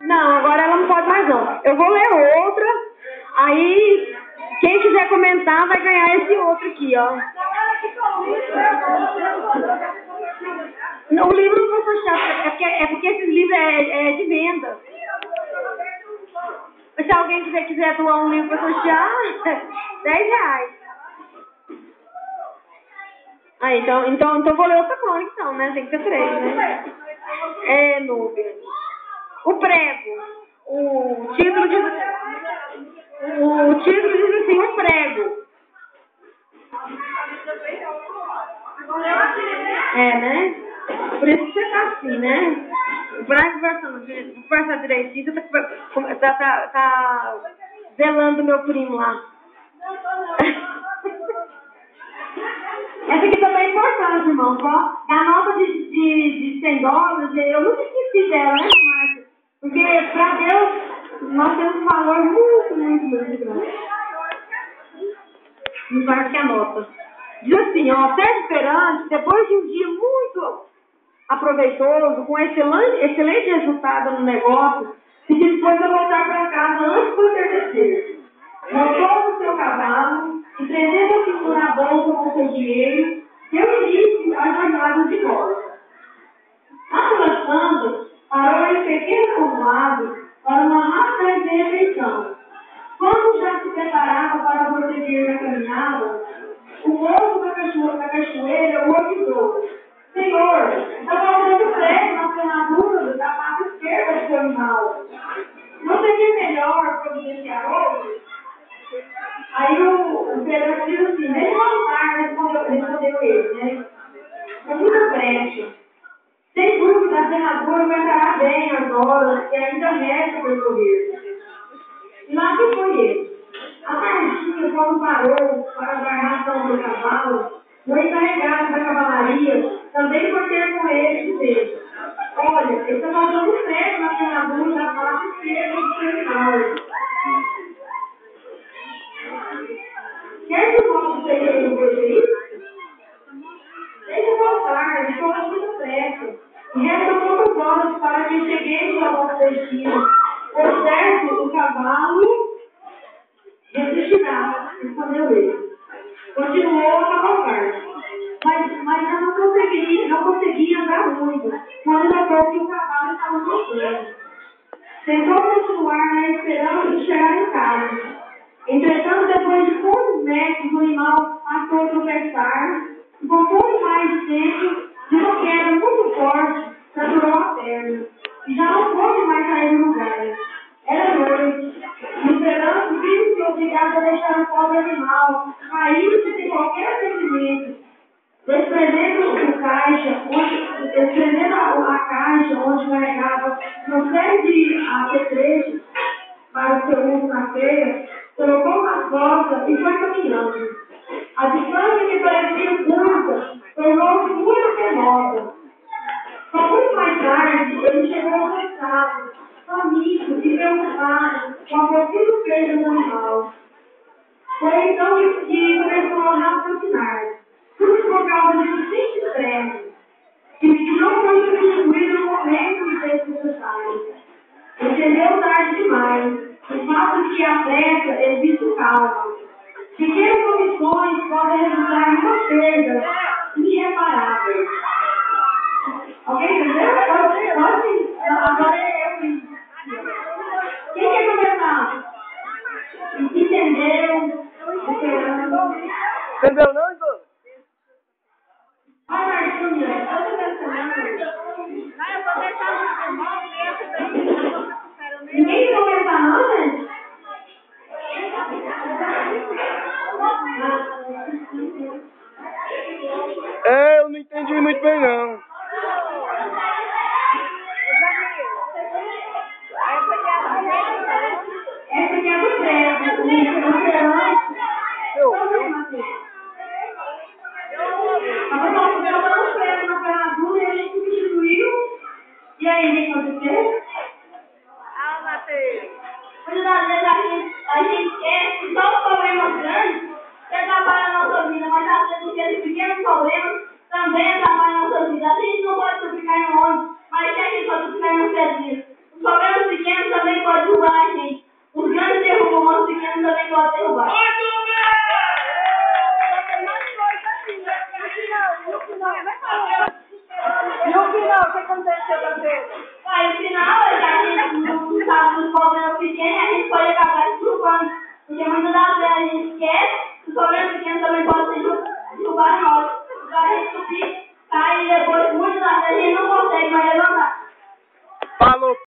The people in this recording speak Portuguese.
Não, agora ela não pode mais não. Eu vou ler outra, aí quem quiser comentar vai ganhar esse outro aqui, ó. O livro não foi fechado, é porque esses livros é de venda. Se alguém quiser doar um livro para sortear, R$10. Aí, então vou ler outra crônica, então, né? Tem que ser 3, né? Núbia. O prego. O título diz assim, o prego. Né? Por isso que você tá assim, né? Vai conversar direitinho, você tá velando meu primo lá. Essa aqui também é importante, irmão. A nota de $100, eu nunca esqueci dela, né, Márcia? Porque, pra Deus, nós temos um valor muito, muito, muito grande. Não vai que a nota. Diz assim, ó, Sérgio Perante, depois de um dia muito aproveitoso, com excelente resultado no negócio, se dispôs a voltar para casa antes do entardecer. Montou no seu cavalo e, prendendo a cintura na bolsa com seu dinheiro, deu início à jornada de volta. Avançando, parou em pequeno povoado para uma rápida refeição. Quando já se preparava para prosseguir na caminhada, o moço da cachoeira o avisou. Senhor, está faltando prego na ferradura da parte esquerda do seu animal. Não seria melhor providenciar outro? Aí o Pedro diz assim, deixa eu voltar, respondeu ele, né? Com muita brecha. Sem dúvida, a ferradura aguentará bem as horas que ainda resta percorrer. E lá que foi ele. A tardinha, quando parou para a guarnação do cavalo, o encarregado da cavalaria também foi ter com ele e disse: olha, ele está fazendo prego na ferradura da parte esquerda do seu animal. Quer que volte ser ele no isso? Deixa eu voltar, ele foi muito pressa. E restam poucas horas para que cheguemos ao nosso destino. Por certo, o cavalo resistirá, respondeu ele. Continuou a cavalgar. Mas eu não conseguia andar muito, quando notou que o cavalo estava voltando. Tentou continuar na esperança de chegar em casa. Entretanto, depois de poucos metros, o animal passou a tropeçar e, com pouco mais de tempo, de uma queda muito forte, fraturou a perna e já não pôde mais sair do lugar. Era noite. O Fernando viu-se obrigado a deixar o pobre animal cair sem qualquer sentimento, desprendendo a caixa onde carregava uma série de apetrechos para o seu uso na feira, colocou nas costas e foi caminhando. A distância que parecia curta tornou-se muito penosa. Só muito mais tarde, ele chegou cansado, faminto e preocupado com a possível perda do animal. Foi então que começou a raciocinar, tudo por causa de um simples prego, que não foi substituído no momento de ser necessário. Entendeu tarde demais o fato de que a pressa existe calma. Pequenas omissões podem resultar em uma perda irreparável. Alguém entendeu? Agora eu fiz. Quem quer começar? Entendeu? Entendeu não, Igor? Vai, Marcinha. Eu vou deixar no irmão e essa daí. Ninguém quer começar não, gente? Eu não entendi muito bem não. Essa aqui é do prego. Estava um prego na ferradura e a gente substituiu. E aí, o que aconteceu? Matheus. Muitas vezes a gente quer que só os problemas grandes atrapalham a nossa vida, mas às vezes aqueles pequenos problemas também atrapalham a nossa vida. A gente não pode ficar em longe, mas quer que pode ficar em um pezinho. Os problemas pequenos Aí no final, já a gente não sabe dos problemas pequenos, a gente pode acabar desculpando. Porque muitas das vezes a gente esquece, os problemas pequenos também podem ser derrubados nós. Então a gente subir, cai e depois muitas das vezes a gente não consegue mais levantar. Falou.